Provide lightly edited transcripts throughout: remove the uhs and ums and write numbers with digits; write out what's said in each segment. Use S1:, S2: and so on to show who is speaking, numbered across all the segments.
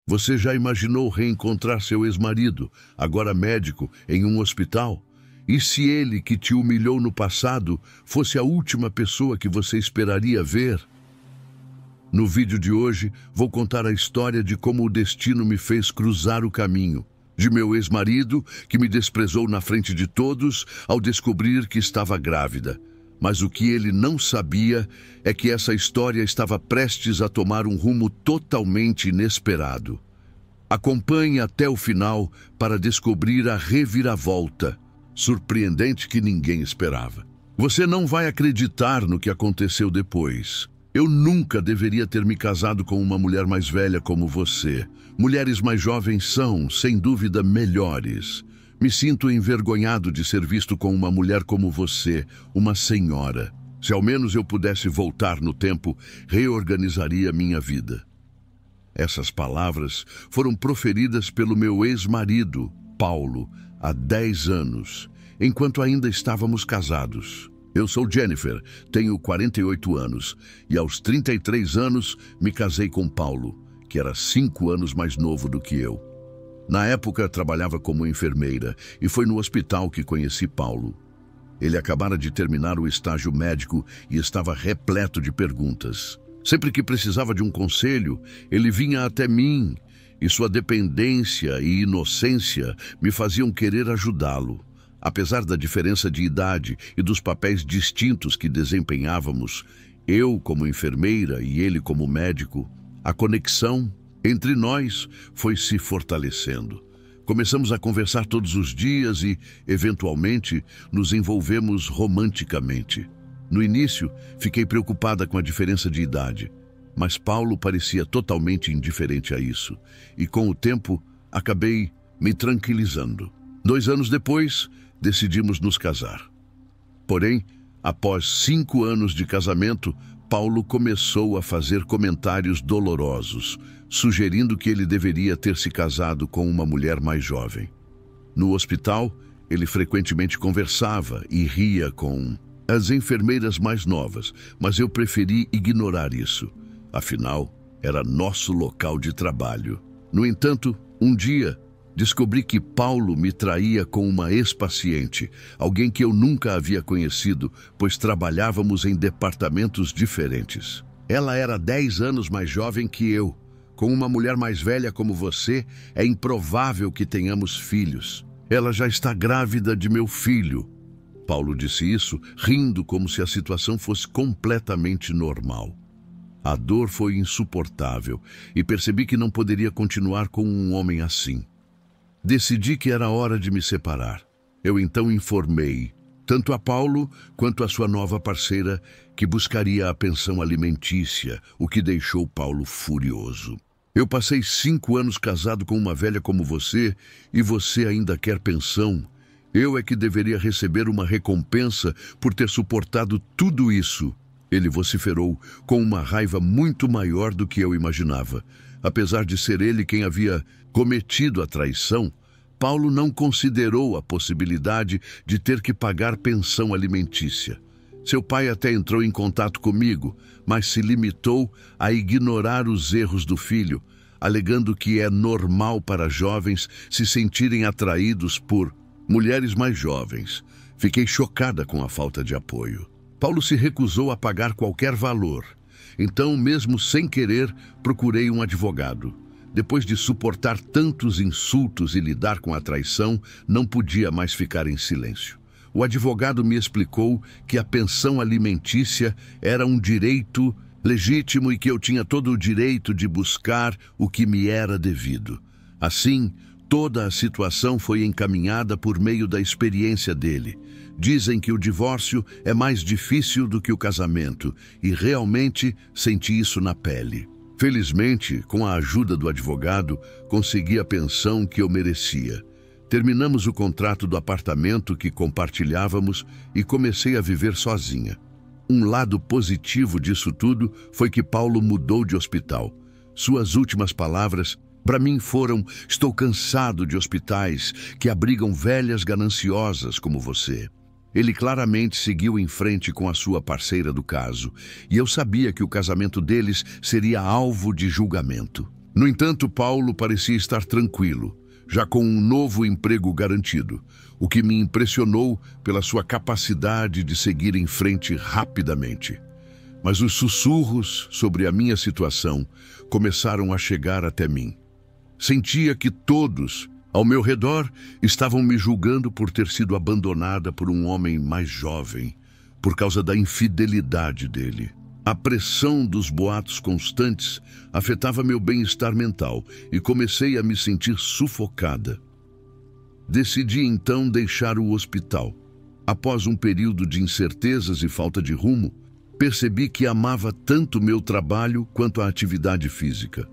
S1: Você já imaginou reencontrar seu ex-marido, agora médico, em um hospital? E se ele, que te humilhou no passado, fosse a última pessoa que você esperaria ver? No vídeo de hoje, vou contar a história de como o destino me fez cruzar o caminho. De meu ex-marido, que me desprezou na frente de todos ao descobrir que estava grávida. Mas o que ele não sabia é que essa história estava prestes a tomar um rumo totalmente inesperado. Acompanhe até o final para descobrir a reviravolta, surpreendente que ninguém esperava. Você não vai acreditar no que aconteceu depois. Eu nunca deveria ter me casado com uma mulher mais velha como você. Mulheres mais jovens são, sem dúvida, melhores. Me sinto envergonhado de ser visto com uma mulher como você, uma senhora. Se ao menos eu pudesse voltar no tempo, reorganizaria minha vida. Essas palavras foram proferidas pelo meu ex-marido, Paulo, há 10 anos, enquanto ainda estávamos casados. Eu sou Jennifer, tenho 48 anos e aos 33 anos me casei com Paulo, que era 5 anos mais novo do que eu. Na época, trabalhava como enfermeira e foi no hospital que conheci Paulo. Ele acabara de terminar o estágio médico e estava repleto de perguntas. Sempre que precisava de um conselho, ele vinha até mim e sua dependência e inocência me faziam querer ajudá-lo. Apesar da diferença de idade e dos papéis distintos que desempenhávamos, eu como enfermeira e ele como médico, a conexão entre nós foi se fortalecendo. Começamos a conversar todos os dias e, eventualmente, nos envolvemos romanticamente. No início, fiquei preocupada com a diferença de idade, mas Paulo parecia totalmente indiferente a isso, e com o tempo, acabei me tranquilizando. 2 anos depois, decidimos nos casar. Porém, após 5 anos de casamento, Paulo começou a fazer comentários dolorosos, sugerindo que ele deveria ter se casado com uma mulher mais jovem. No hospital, ele frequentemente conversava e ria com as enfermeiras mais novas, mas eu preferi ignorar isso. Afinal, era nosso local de trabalho. No entanto, um dia, descobri que Paulo me traía com uma ex-paciente, alguém que eu nunca havia conhecido, pois trabalhávamos em departamentos diferentes. Ela era 10 anos mais jovem que eu. Com uma mulher mais velha como você, é improvável que tenhamos filhos. Ela já está grávida de meu filho. Paulo disse isso, rindo como se a situação fosse completamente normal. A dor foi insuportável e percebi que não poderia continuar com um homem assim. Decidi que era hora de me separar. Eu então informei, tanto a Paulo quanto a sua nova parceira, que buscaria a pensão alimentícia, o que deixou Paulo furioso. Eu passei 5 anos casado com uma velha como você e você ainda quer pensão? Eu é que deveria receber uma recompensa por ter suportado tudo isso. Ele vociferou com uma raiva muito maior do que eu imaginava. Apesar de ser ele quem havia cometido a traição, Paulo não considerou a possibilidade de ter que pagar pensão alimentícia. Seu pai até entrou em contato comigo, mas se limitou a ignorar os erros do filho, alegando que é normal para jovens se sentirem atraídos por mulheres mais jovens. Fiquei chocada com a falta de apoio. Paulo se recusou a pagar qualquer valor. Então, mesmo sem querer, procurei um advogado. Depois de suportar tantos insultos e lidar com a traição, não podia mais ficar em silêncio. O advogado me explicou que a pensão alimentícia era um direito legítimo e que eu tinha todo o direito de buscar o que me era devido. Assim, toda a situação foi encaminhada por meio da experiência dele. Dizem que o divórcio é mais difícil do que o casamento, e realmente senti isso na pele. Felizmente, com a ajuda do advogado, consegui a pensão que eu merecia. Terminamos o contrato do apartamento que compartilhávamos e comecei a viver sozinha. Um lado positivo disso tudo foi que Paulo mudou de hospital. Suas últimas palavras para mim foram: estou cansado de hospitais que abrigam velhas gananciosas como você. Ele claramente seguiu em frente com a sua parceira do caso, e eu sabia que o casamento deles seria alvo de julgamento. No entanto, Paulo parecia estar tranquilo, já com um novo emprego garantido, o que me impressionou pela sua capacidade de seguir em frente rapidamente. Mas os sussurros sobre a minha situação começaram a chegar até mim. Sentia que todos, ao meu redor, estavam me julgando por ter sido abandonada por um homem mais jovem, por causa da infidelidade dele. A pressão dos boatos constantes afetava meu bem-estar mental e comecei a me sentir sufocada. Decidi então deixar o hospital. Após um período de incertezas e falta de rumo, percebi que amava tanto meu trabalho quanto a atividade física.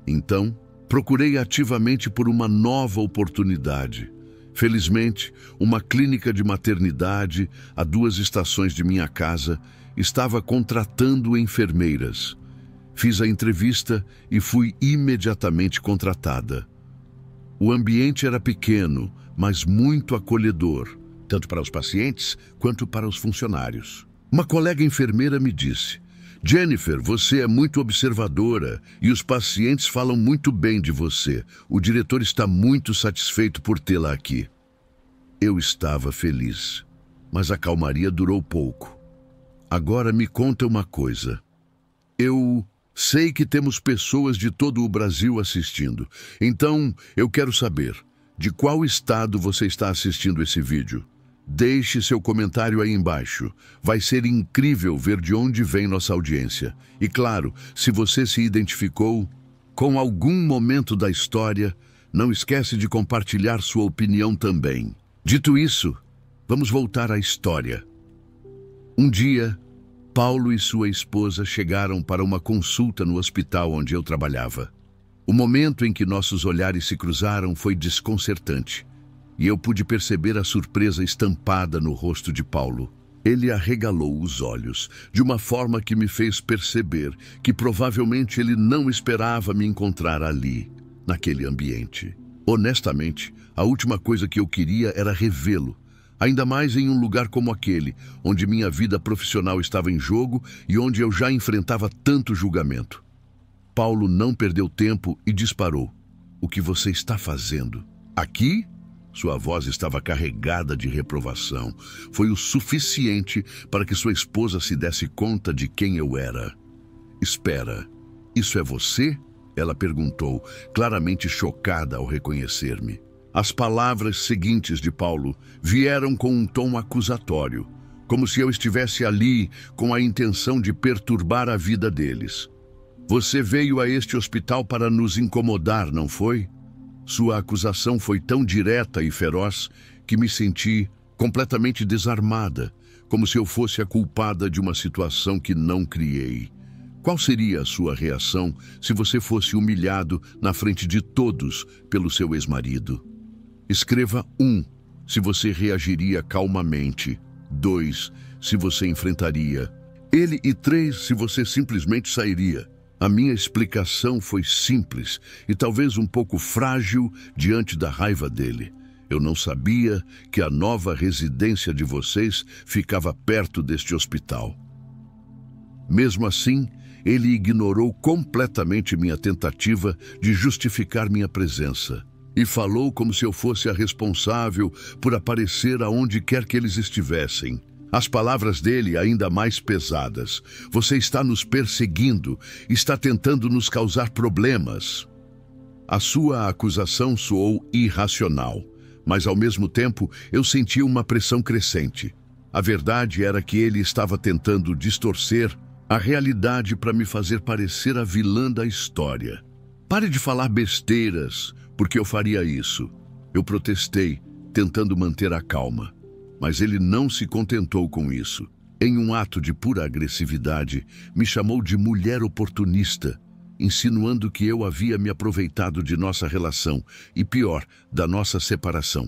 S1: Então, procurei ativamente por uma nova oportunidade. Felizmente, uma clínica de maternidade a 2 estações de minha casa estava contratando enfermeiras. Fiz a entrevista e fui imediatamente contratada. O ambiente era pequeno, mas muito acolhedor, tanto para os pacientes quanto para os funcionários. Uma colega enfermeira me disse: Jennifer, você é muito observadora e os pacientes falam muito bem de você. O diretor está muito satisfeito por tê-la aqui. Eu estava feliz, mas a calmaria durou pouco. Agora me conta uma coisa. Eu sei que temos pessoas de todo o Brasil assistindo, então eu quero saber, de qual estado você está assistindo esse vídeo? Deixe seu comentário aí embaixo. Vai ser incrível ver de onde vem nossa audiência. E claro, se você se identificou com algum momento da história, não esquece de compartilhar sua opinião também. Dito isso, vamos voltar à história. Um dia, Paulo e sua esposa chegaram para uma consulta no hospital onde eu trabalhava. O momento em que nossos olhares se cruzaram foi desconcertante. E eu pude perceber a surpresa estampada no rosto de Paulo. Ele arregalou os olhos, de uma forma que me fez perceber que provavelmente ele não esperava me encontrar ali, naquele ambiente. Honestamente, a última coisa que eu queria era revê-lo, ainda mais em um lugar como aquele, onde minha vida profissional estava em jogo e onde eu já enfrentava tanto julgamento. Paulo não perdeu tempo e disparou. O que você está fazendo? Aqui? Sua voz estava carregada de reprovação. Foi o suficiente para que sua esposa se desse conta de quem eu era. Espera, isso é você? Ela perguntou, claramente chocada ao reconhecer-me. As palavras seguintes de Paulo vieram com um tom acusatório, como se eu estivesse ali com a intenção de perturbar a vida deles. Você veio a este hospital para nos incomodar, não foi? Sua acusação foi tão direta e feroz que me senti completamente desarmada, como se eu fosse a culpada de uma situação que não criei. Qual seria a sua reação se você fosse humilhado na frente de todos pelo seu ex-marido? Escreva 1, se você reagiria calmamente. 2, se você enfrentaria ele. E 3, se você simplesmente sairia. A minha explicação foi simples e talvez um pouco frágil diante da raiva dele. Eu não sabia que a nova residência de vocês ficava perto deste hospital. Mesmo assim, ele ignorou completamente minha tentativa de justificar minha presença e falou como se eu fosse a responsável por aparecer aonde quer que eles estivessem. As palavras dele ainda mais pesadas. Você está nos perseguindo, está tentando nos causar problemas. A sua acusação soou irracional, mas ao mesmo tempo eu sentia uma pressão crescente. A verdade era que ele estava tentando distorcer a realidade para me fazer parecer a vilã da história. Pare de falar besteiras, porque eu faria isso. Eu protestei, tentando manter a calma. Mas ele não se contentou com isso. Em um ato de pura agressividade, me chamou de mulher oportunista, insinuando que eu havia me aproveitado de nossa relação e, pior, da nossa separação.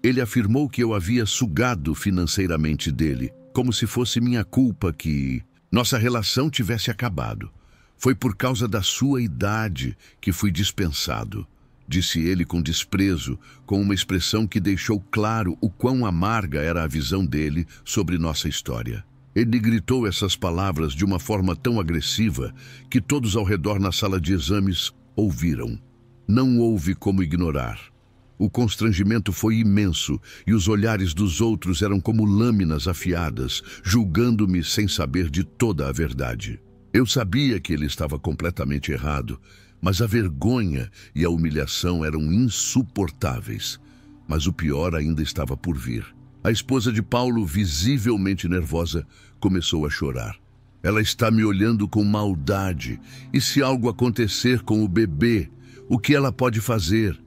S1: Ele afirmou que eu havia sugado financeiramente dele, como se fosse minha culpa que nossa relação tivesse acabado. Foi por causa da sua idade que fui dispensado. Disse ele com desprezo, com uma expressão que deixou claro o quão amarga era a visão dele sobre nossa história. Ele gritou essas palavras de uma forma tão agressiva que todos ao redor na sala de exames ouviram. Não houve como ignorar. O constrangimento foi imenso e os olhares dos outros eram como lâminas afiadas, julgando-me sem saber de toda a verdade. Eu sabia que ele estava completamente errado, mas a vergonha e a humilhação eram insuportáveis. Mas o pior ainda estava por vir. A esposa de Paulo, visivelmente nervosa, começou a chorar. Ela está me olhando com maldade. E se algo acontecer com o bebê, o que ela pode fazer?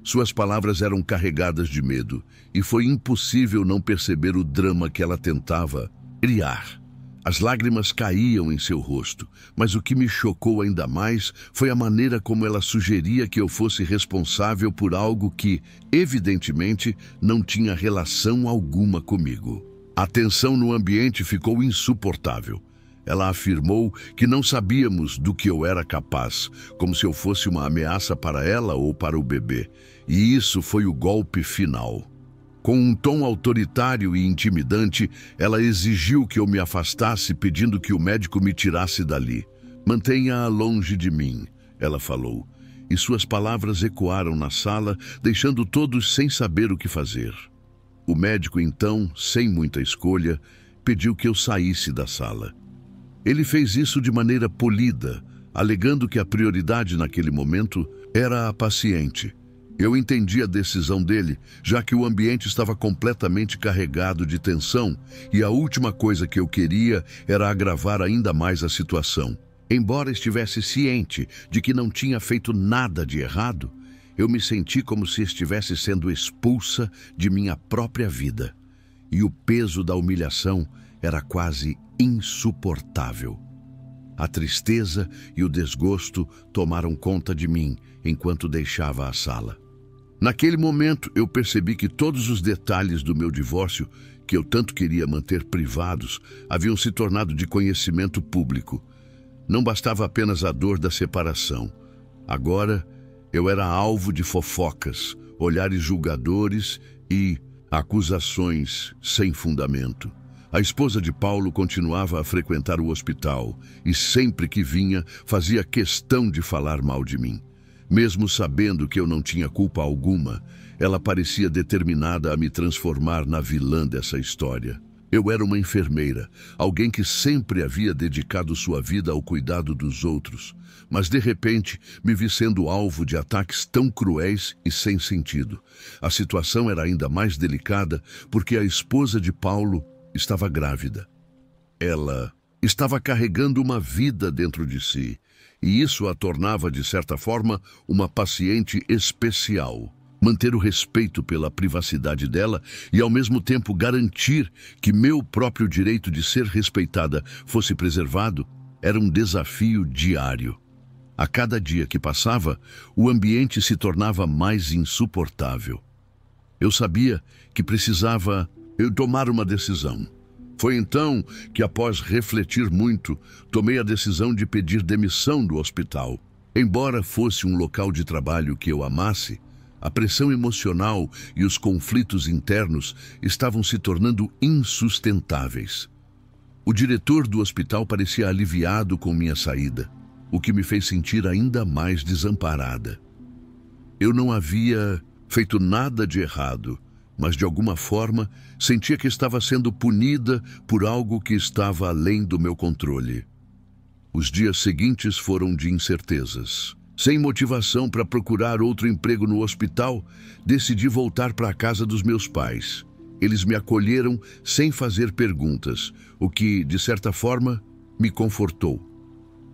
S1: Suas palavras eram carregadas de medo, e foi impossível não perceber o drama que ela tentava criar. As lágrimas caíam em seu rosto, mas o que me chocou ainda mais foi a maneira como ela sugeria que eu fosse responsável por algo que, evidentemente, não tinha relação alguma comigo. A tensão no ambiente ficou insuportável. Ela afirmou que não sabíamos do que eu era capaz, como se eu fosse uma ameaça para ela ou para o bebê. E isso foi o golpe final. Com um tom autoritário e intimidante, ela exigiu que eu me afastasse, pedindo que o médico me tirasse dali. "Mantenha-a longe de mim", ela falou. E suas palavras ecoaram na sala, deixando todos sem saber o que fazer. O médico, então, sem muita escolha, pediu que eu saísse da sala. Ele fez isso de maneira polida, alegando que a prioridade naquele momento era a paciente. Eu entendi a decisão dele, já que o ambiente estava completamente carregado de tensão e a última coisa que eu queria era agravar ainda mais a situação. Embora estivesse ciente de que não tinha feito nada de errado, eu me senti como se estivesse sendo expulsa de minha própria vida. E o peso da humilhação era quase insuportável. A tristeza e o desgosto tomaram conta de mim enquanto deixava a sala. Naquele momento, eu percebi que todos os detalhes do meu divórcio, que eu tanto queria manter privados, haviam se tornado de conhecimento público. Não bastava apenas a dor da separação. Agora, eu era alvo de fofocas, olhares julgadores e acusações sem fundamento. A esposa de Paulo continuava a frequentar o hospital e sempre que vinha, fazia questão de falar mal de mim. Mesmo sabendo que eu não tinha culpa alguma, ela parecia determinada a me transformar na vilã dessa história. Eu era uma enfermeira, alguém que sempre havia dedicado sua vida ao cuidado dos outros, mas de repente me vi sendo alvo de ataques tão cruéis e sem sentido. A situação era ainda mais delicada porque a esposa de Paulo estava grávida. Ela estava carregando uma vida dentro de si, e isso a tornava, de certa forma, uma paciente especial. Manter o respeito pela privacidade dela e, ao mesmo tempo, garantir que meu próprio direito de ser respeitada fosse preservado era um desafio diário. A cada dia que passava, o ambiente se tornava mais insuportável. Eu sabia que precisava tomar uma decisão. Foi então que, após refletir muito, tomei a decisão de pedir demissão do hospital. Embora fosse um local de trabalho que eu amasse, a pressão emocional e os conflitos internos estavam se tornando insustentáveis. O diretor do hospital parecia aliviado com minha saída, o que me fez sentir ainda mais desamparada. Eu não havia feito nada de errado, mas de alguma forma sentia que estava sendo punida por algo que estava além do meu controle. Os dias seguintes foram de incertezas. Sem motivação para procurar outro emprego no hospital, decidi voltar para a casa dos meus pais. Eles me acolheram sem fazer perguntas, o que, de certa forma, me confortou.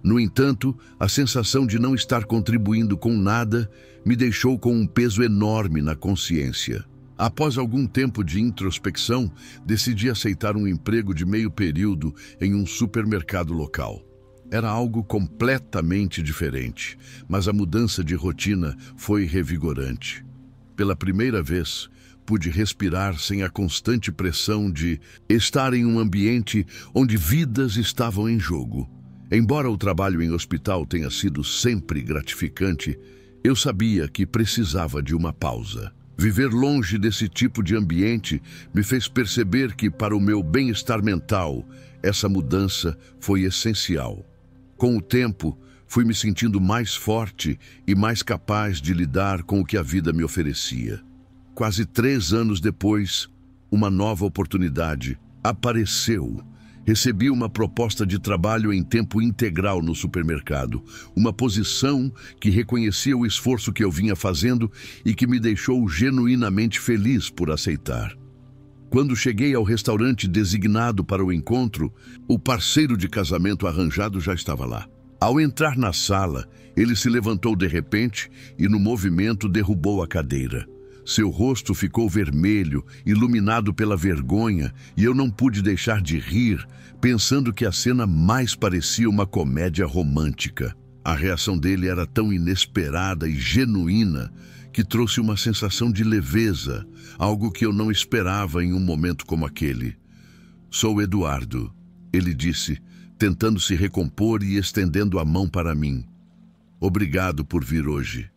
S1: No entanto, a sensação de não estar contribuindo com nada me deixou com um peso enorme na consciência. Após algum tempo de introspecção, decidi aceitar um emprego de meio período em um supermercado local. Era algo completamente diferente, mas a mudança de rotina foi revigorante. Pela primeira vez, pude respirar sem a constante pressão de estar em um ambiente onde vidas estavam em jogo. Embora o trabalho em hospital tenha sido sempre gratificante, eu sabia que precisava de uma pausa. Viver longe desse tipo de ambiente me fez perceber que, para o meu bem-estar mental, essa mudança foi essencial. Com o tempo, Fui me sentindo mais forte e mais capaz de lidar com o que a vida me oferecia. Quase 3 anos depois, uma nova oportunidade apareceu. Recebi uma proposta de trabalho em tempo integral no supermercado, uma posição que reconhecia o esforço que eu vinha fazendo e que me deixou genuinamente feliz por aceitar. Quando cheguei ao restaurante designado para o encontro, o parceiro de casamento arranjado já estava lá. Ao entrar na sala, ele se levantou de repente e, no movimento, derrubou a cadeira. Seu rosto ficou vermelho, iluminado pela vergonha, e eu não pude deixar de rir, pensando que a cena mais parecia uma comédia romântica. A reação dele era tão inesperada e genuína que trouxe uma sensação de leveza, algo que eu não esperava em um momento como aquele. "Sou Eduardo", ele disse, tentando se recompor e estendendo a mão para mim. "Obrigado por vir hoje."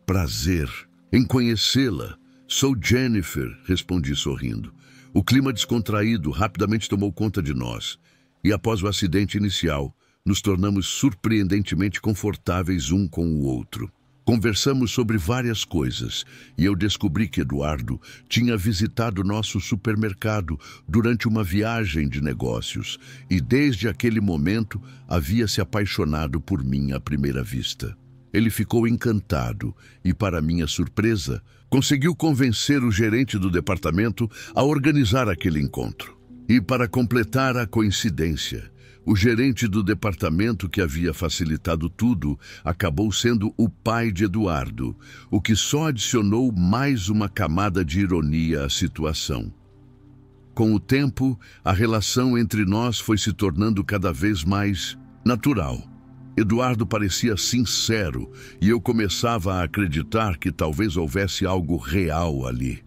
S1: "Prazer em conhecê-la. Sou Jennifer", respondi sorrindo. O clima descontraído rapidamente tomou conta de nós, e após o acidente inicial, nos tornamos surpreendentemente confortáveis um com o outro. Conversamos sobre várias coisas, e eu descobri que Eduardo tinha visitado nosso supermercado durante uma viagem de negócios, e desde aquele momento havia se apaixonado por mim à primeira vista. Ele ficou encantado e, para minha surpresa, conseguiu convencer o gerente do departamento a organizar aquele encontro. E, para completar a coincidência, o gerente do departamento que havia facilitado tudo acabou sendo o pai de Eduardo, o que só adicionou mais uma camada de ironia à situação. Com o tempo, a relação entre nós foi se tornando cada vez mais natural. Eduardo parecia sincero e eu começava a acreditar que talvez houvesse algo real ali.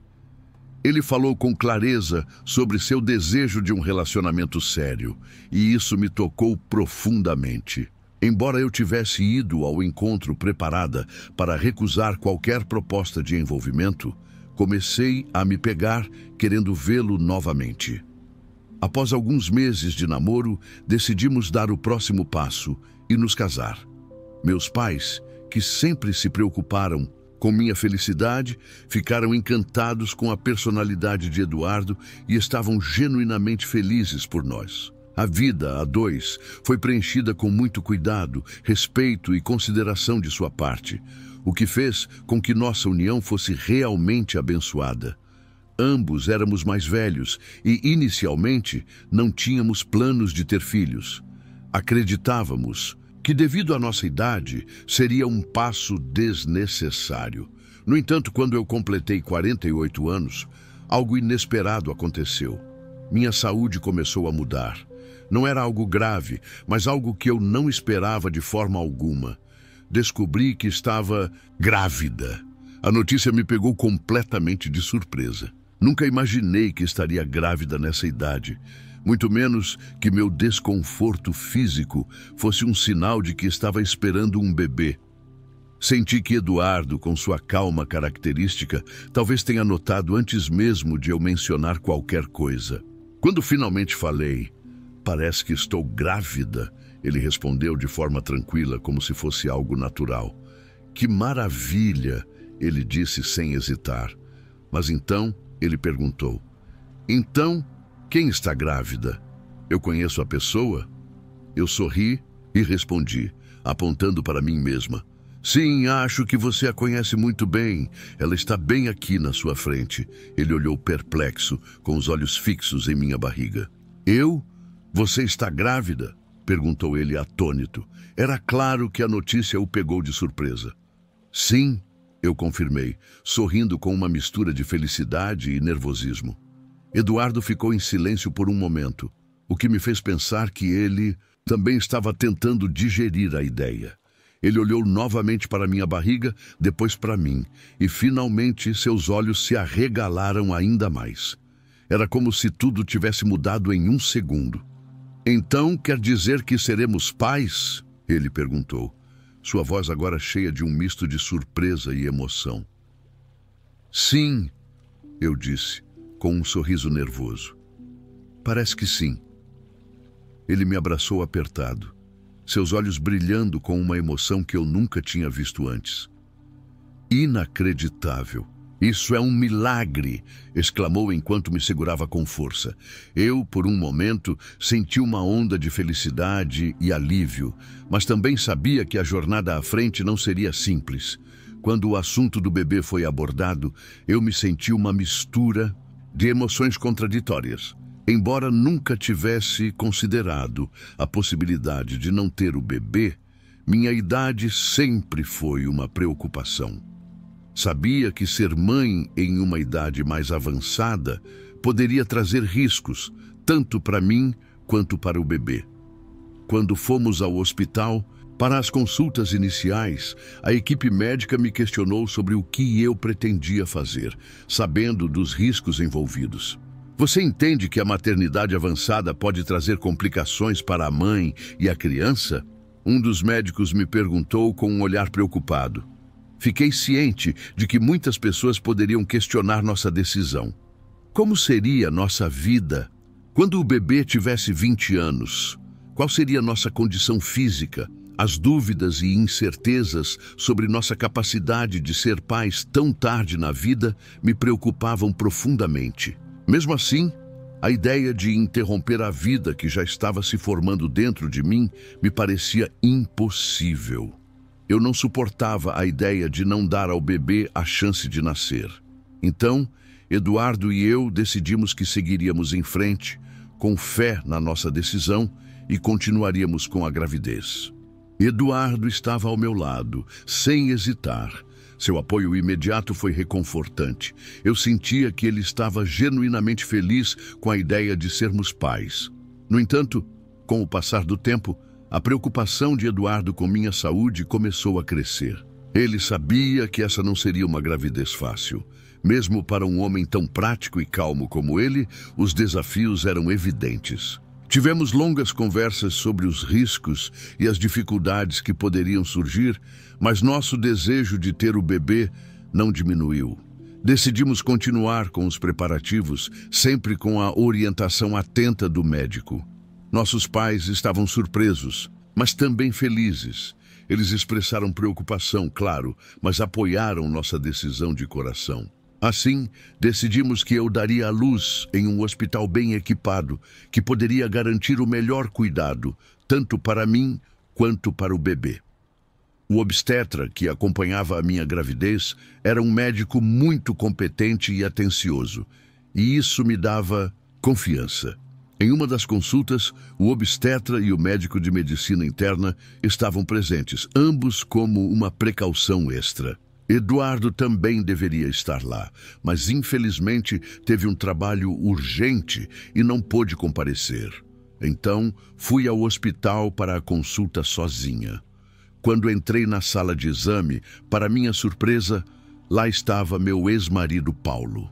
S1: Ele falou com clareza sobre seu desejo de um relacionamento sério, e isso me tocou profundamente. Embora eu tivesse ido ao encontro preparada para recusar qualquer proposta de envolvimento, comecei a me pegar querendo vê-lo novamente. Após alguns meses de namoro, decidimos dar o próximo passo e nos casar. Meus pais, que sempre se preocuparam com minha felicidade, ficaram encantados com a personalidade de Eduardo e estavam genuinamente felizes por nós. A vida a dois foi preenchida com muito cuidado, respeito e consideração de sua parte, o que fez com que nossa união fosse realmente abençoada. Ambos éramos mais velhos e, inicialmente, não tínhamos planos de ter filhos. Acreditávamos que, devido à nossa idade, seria um passo desnecessário. No entanto, quando eu completei 48 anos, algo inesperado aconteceu. Minha saúde começou a mudar. Não era algo grave, mas algo que eu não esperava de forma alguma. Descobri que estava grávida. A notícia me pegou completamente de surpresa. Nunca imaginei que estaria grávida nessa idade. Muito menos que meu desconforto físico fosse um sinal de que estava esperando um bebê. Senti que Eduardo, com sua calma característica, talvez tenha notado antes mesmo de eu mencionar qualquer coisa. Quando finalmente falei, "Parece que estou grávida", ele respondeu de forma tranquila, como se fosse algo natural. "Que maravilha", ele disse sem hesitar. Mas então ele perguntou, "Então, quem está grávida? Eu conheço a pessoa?" Eu sorri e respondi, apontando para mim mesma, "Sim, acho que você a conhece muito bem. Ela está bem aqui na sua frente." Ele olhou perplexo, com os olhos fixos em minha barriga. "Eu? Você está grávida?" perguntou ele atônito. Era claro que a notícia o pegou de surpresa. "Sim", eu confirmei, sorrindo com uma mistura de felicidade e nervosismo. Eduardo ficou em silêncio por um momento, o que me fez pensar que ele também estava tentando digerir a ideia. Ele olhou novamente para minha barriga, depois para mim, e finalmente seus olhos se arregalaram ainda mais. Era como se tudo tivesse mudado em um segundo. "Então quer dizer que seremos pais?" ele perguntou, sua voz agora cheia de um misto de surpresa e emoção. "Sim", eu disse, com um sorriso nervoso. "Parece que sim." Ele me abraçou apertado. seus olhos brilhando com uma emoção que eu nunca tinha visto antes. Inacreditável! Isso é um milagre! Exclamou enquanto me segurava com força. Eu, por um momento, senti uma onda de felicidade e alívio, mas também sabia que a jornada à frente não seria simples. Quando o assunto do bebê foi abordado, eu me senti uma mistura de emoções contraditórias. Embora nunca tivesse considerado a possibilidade de não ter o bebê, minha idade sempre foi uma preocupação. Sabia que ser mãe em uma idade mais avançada poderia trazer riscos, tanto para mim quanto para o bebê. Quando fomos ao hospital, para as consultas iniciais, a equipe médica me questionou sobre o que eu pretendia fazer, sabendo dos riscos envolvidos. Você entende que a maternidade avançada pode trazer complicações para a mãe e a criança? Um dos médicos me perguntou com um olhar preocupado. Fiquei ciente de que muitas pessoas poderiam questionar nossa decisão. Como seria nossa vida quando o bebê tivesse 20 anos? Qual seria nossa condição física? As dúvidas e incertezas sobre nossa capacidade de ser pais tão tarde na vida me preocupavam profundamente. Mesmo assim, a ideia de interromper a vida que já estava se formando dentro de mim me parecia impossível. Eu não suportava a ideia de não dar ao bebê a chance de nascer. Então, Eduardo e eu decidimos que seguiríamos em frente, com fé na nossa decisão, e continuaríamos com a gravidez. Eduardo estava ao meu lado, sem hesitar. Seu apoio imediato foi reconfortante. Eu sentia que ele estava genuinamente feliz com a ideia de sermos pais. No entanto, com o passar do tempo, a preocupação de Eduardo com minha saúde começou a crescer. Ele sabia que essa não seria uma gravidez fácil. Mesmo para um homem tão prático e calmo como ele, os desafios eram evidentes. Tivemos longas conversas sobre os riscos e as dificuldades que poderiam surgir, mas nosso desejo de ter o bebê não diminuiu. Decidimos continuar com os preparativos, sempre com a orientação atenta do médico. Nossos pais estavam surpresos, mas também felizes. Eles expressaram preocupação, claro, mas apoiaram nossa decisão de coração. Assim, decidimos que eu daria à luz em um hospital bem equipado, que poderia garantir o melhor cuidado, tanto para mim quanto para o bebê. O obstetra que acompanhava a minha gravidez era um médico muito competente e atencioso, e isso me dava confiança. Em uma das consultas, o obstetra e o médico de medicina interna estavam presentes, ambos como uma precaução extra. Eduardo também deveria estar lá, mas infelizmente teve um trabalho urgente e não pôde comparecer. Então, fui ao hospital para a consulta sozinha. Quando entrei na sala de exame, para minha surpresa, lá estava meu ex-marido Paulo.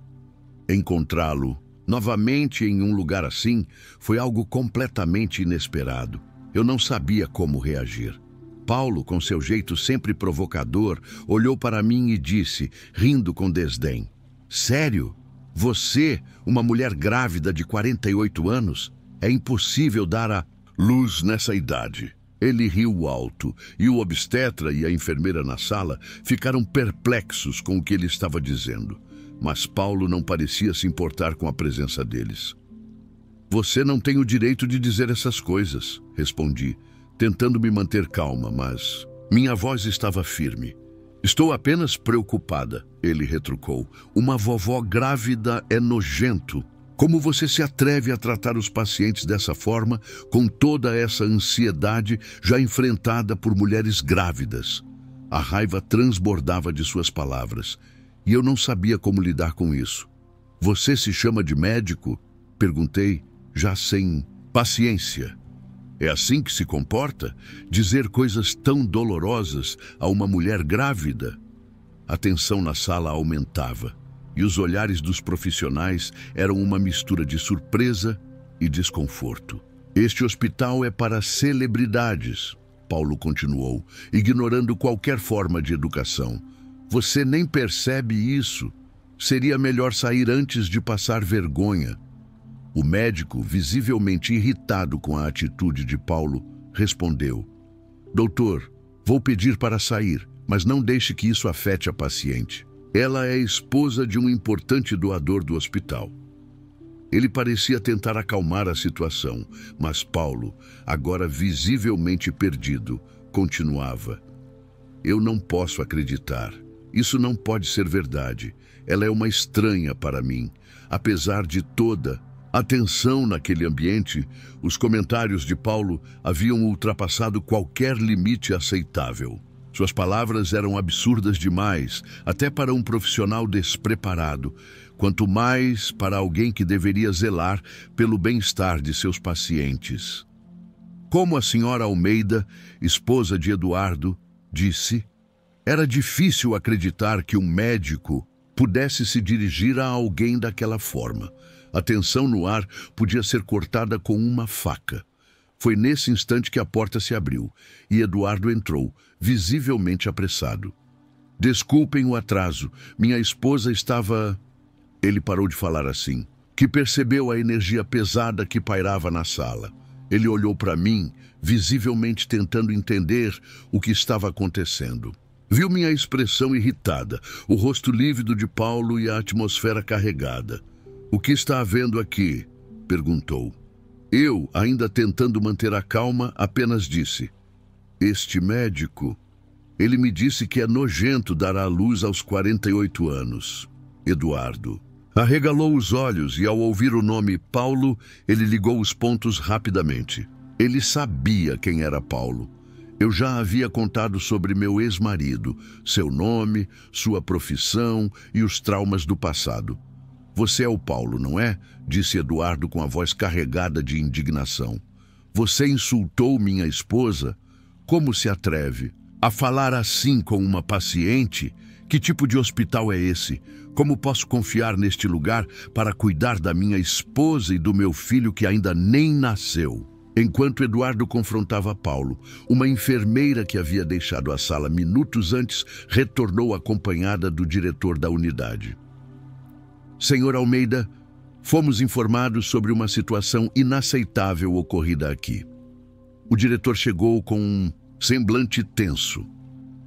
S1: Encontrá-lo novamente em um lugar assim foi algo completamente inesperado. Eu não sabia como reagir. Paulo, com seu jeito sempre provocador, olhou para mim e disse, rindo com desdém: "Sério? Você, uma mulher grávida de 48 anos? É impossível dar à luz nessa idade." Ele riu alto, e o obstetra e a enfermeira na sala ficaram perplexos com o que ele estava dizendo. Mas Paulo não parecia se importar com a presença deles. "Você não tem o direito de dizer essas coisas", respondi, tentando me manter calma, mas minha voz estava firme. "Estou apenas preocupada", ele retrucou. "Uma vovó grávida é nojento. Como você se atreve a tratar os pacientes dessa forma, com toda essa ansiedade já enfrentada por mulheres grávidas?" A raiva transbordava de suas palavras, e eu não sabia como lidar com isso. "Você se chama de médico?" perguntei, já sem paciência. "É assim que se comporta? Dizer coisas tão dolorosas a uma mulher grávida?" A tensão na sala aumentava, e os olhares dos profissionais eram uma mistura de surpresa e desconforto. "Este hospital é para celebridades", Paulo continuou, ignorando qualquer forma de educação. "Você nem percebe isso. Seria melhor sair antes de passar vergonha." O médico, visivelmente irritado com a atitude de Paulo, respondeu: Doutor, vou pedir para sair, mas não deixe que isso afete a paciente. Ela é esposa de um importante doador do hospital. Ele parecia tentar acalmar a situação, mas Paulo, agora visivelmente perdido, continuava. Eu não posso acreditar. Isso não pode ser verdade. Ela é uma estranha para mim. Apesar de toda a tensão naquele ambiente, os comentários de Paulo haviam ultrapassado qualquer limite aceitável. Suas palavras eram absurdas demais, até para um profissional despreparado, quanto mais para alguém que deveria zelar pelo bem-estar de seus pacientes. Como a senhora Almeida, esposa de Eduardo, disse, era difícil acreditar que um médico pudesse se dirigir a alguém daquela forma. A tensão no ar podia ser cortada com uma faca. Foi nesse instante que a porta se abriu e Eduardo entrou, visivelmente apressado. Desculpem o atraso, minha esposa estava... Ele parou de falar assim, que percebeu a energia pesada que pairava na sala. Ele olhou para mim, visivelmente tentando entender o que estava acontecendo. Viu minha expressão irritada, o rosto lívido de Paulo e a atmosfera carregada. O que está havendo aqui? Perguntou. Eu, ainda tentando manter a calma, apenas disse. Este médico, ele me disse que é nojento dar à luz aos 48 anos. Eduardo. Arregalou os olhos e, ao ouvir o nome Paulo, ele ligou os pontos rapidamente. Ele sabia quem era Paulo. Eu já havia contado sobre meu ex-marido, seu nome, sua profissão e os traumas do passado. Você é o Paulo, não é? Disse Eduardo com a voz carregada de indignação. Você insultou minha esposa? Como se atreve a falar assim com uma paciente? Que tipo de hospital é esse? Como posso confiar neste lugar para cuidar da minha esposa e do meu filho que ainda nem nasceu? Enquanto Eduardo confrontava Paulo, uma enfermeira que havia deixado a sala minutos antes retornou acompanhada do diretor da unidade. Senhor Almeida, fomos informados sobre uma situação inaceitável ocorrida aqui. O diretor chegou com um semblante tenso.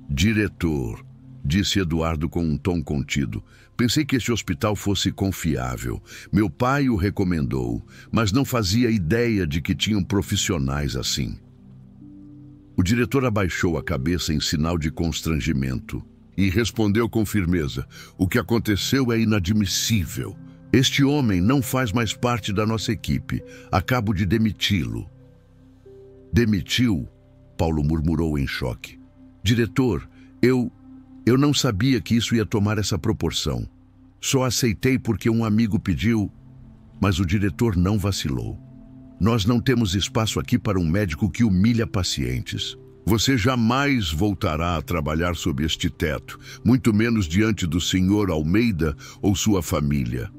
S1: Diretor, disse Eduardo com um tom contido. Pensei que este hospital fosse confiável. Meu pai o recomendou, mas não fazia ideia de que tinham profissionais assim. O diretor abaixou a cabeça em sinal de constrangimento e respondeu com firmeza. O que aconteceu é inadmissível. Este homem não faz mais parte da nossa equipe. Acabo de demiti-lo. Demitiu? Paulo murmurou em choque. Diretor, Eu não sabia que isso ia tomar essa proporção. Só aceitei porque um amigo pediu, mas o diretor não vacilou. Nós não temos espaço aqui para um médico que humilha pacientes. Você jamais voltará a trabalhar sob este teto, muito menos diante do senhor Almeida ou sua família.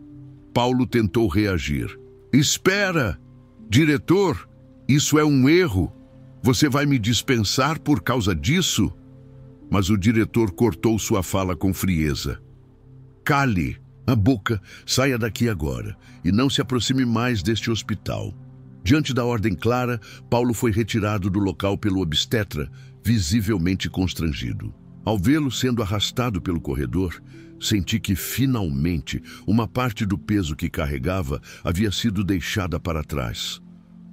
S1: Paulo tentou reagir. Espera! Diretor, isso é um erro. Você vai me dispensar por causa disso? Mas o diretor cortou sua fala com frieza. Cale a boca, saia daqui agora e não se aproxime mais deste hospital. Diante da ordem clara, Paulo foi retirado do local pelo obstetra, visivelmente constrangido. Ao vê-lo sendo arrastado pelo corredor, senti que finalmente uma parte do peso que carregava havia sido deixada para trás.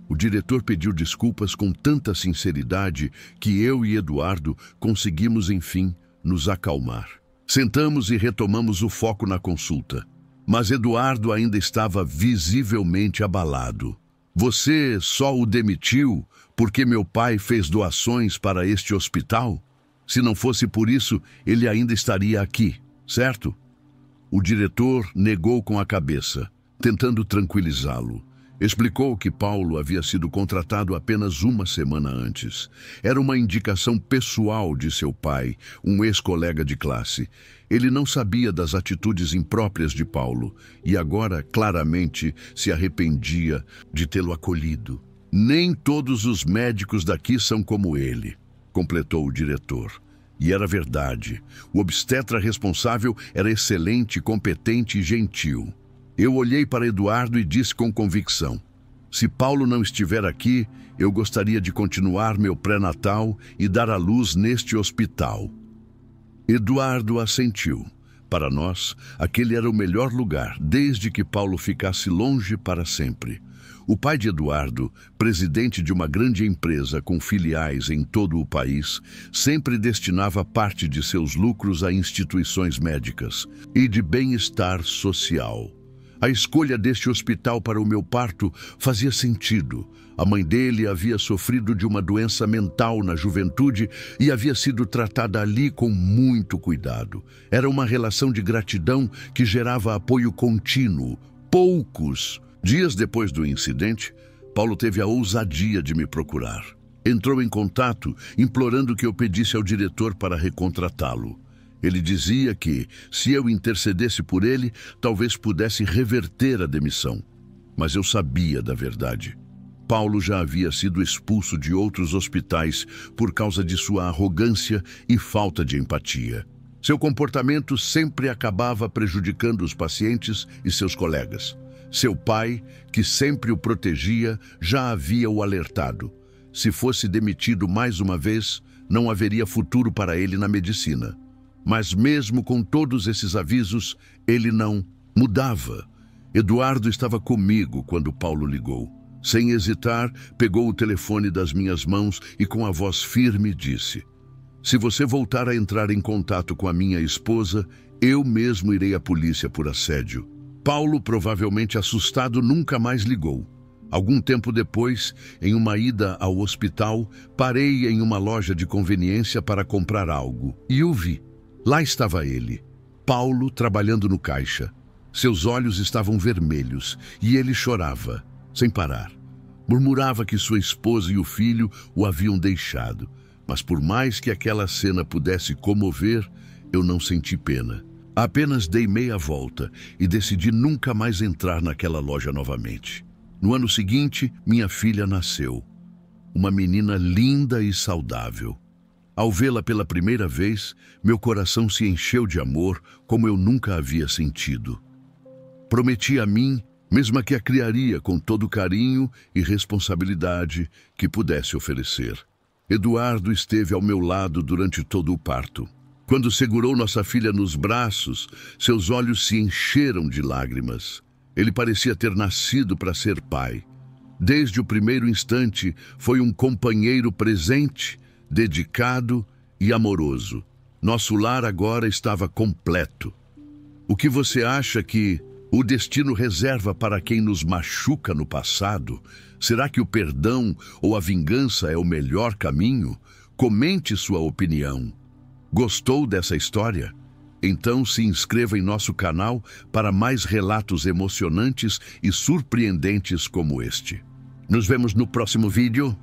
S1: O diretor pediu desculpas com tanta sinceridade que eu e Eduardo conseguimos, enfim, nos acalmar. Sentamos e retomamos o foco na consulta. Mas Eduardo ainda estava visivelmente abalado. Você só o demitiu porque meu pai fez doações para este hospital? Se não fosse por isso, ele ainda estaria aqui, certo? O diretor negou com a cabeça, tentando tranquilizá-lo. Explicou que Paulo havia sido contratado apenas uma semana antes. Era uma indicação pessoal de seu pai, um ex-colega de classe. Ele não sabia das atitudes impróprias de Paulo e agora, claramente, se arrependia de tê-lo acolhido. Nem todos os médicos daqui são como ele, completou o diretor. E era verdade. O obstetra responsável era excelente, competente e gentil. Eu olhei para Eduardo e disse com convicção: Se Paulo não estiver aqui, eu gostaria de continuar meu pré-natal e dar à luz neste hospital. Eduardo assentiu. Para nós, aquele era o melhor lugar, desde que Paulo ficasse longe para sempre. O pai de Eduardo, presidente de uma grande empresa com filiais em todo o país, sempre destinava parte de seus lucros a instituições médicas e de bem-estar social. A escolha deste hospital para o meu parto fazia sentido. A mãe dele havia sofrido de uma doença mental na juventude e havia sido tratada ali com muito cuidado. Era uma relação de gratidão que gerava apoio contínuo. Poucos dias depois do incidente, Paulo teve a ousadia de me procurar. Entrou em contato, implorando que eu pedisse ao diretor para recontratá-lo. Ele dizia que, se eu intercedesse por ele, talvez pudesse reverter a demissão. Mas eu sabia da verdade. Paulo já havia sido expulso de outros hospitais por causa de sua arrogância e falta de empatia. Seu comportamento sempre acabava prejudicando os pacientes e seus colegas. Seu pai, que sempre o protegia, já havia o alertado. Se fosse demitido mais uma vez, não haveria futuro para ele na medicina. Mas mesmo com todos esses avisos, ele não mudava. Eduardo estava comigo quando Paulo ligou. Sem hesitar, pegou o telefone das minhas mãos e com a voz firme disse: "Se você voltar a entrar em contato com a minha esposa, eu mesmo irei à polícia por assédio." Paulo, provavelmente assustado, nunca mais ligou. Algum tempo depois, em uma ida ao hospital, parei em uma loja de conveniência para comprar algo e o vi. Lá estava ele, Paulo, trabalhando no caixa. Seus olhos estavam vermelhos e ele chorava, sem parar. Murmurava que sua esposa e o filho o haviam deixado. Mas por mais que aquela cena pudesse comover, eu não senti pena. Apenas dei meia volta e decidi nunca mais entrar naquela loja novamente. No ano seguinte, minha filha nasceu. Uma menina linda e saudável. Ao vê-la pela primeira vez, meu coração se encheu de amor como eu nunca havia sentido. Prometi a mim, mesma que a criaria com todo o carinho e responsabilidade que pudesse oferecer. Eduardo esteve ao meu lado durante todo o parto. Quando segurou nossa filha nos braços, seus olhos se encheram de lágrimas. Ele parecia ter nascido para ser pai. Desde o primeiro instante, foi um companheiro presente, dedicado e amoroso. Nosso lar agora estava completo. O que você acha que o destino reserva para quem nos machuca no passado? Será que o perdão ou a vingança é o melhor caminho? Comente sua opinião. Gostou dessa história? Então se inscreva em nosso canal para mais relatos emocionantes e surpreendentes como este. Nos vemos no próximo vídeo.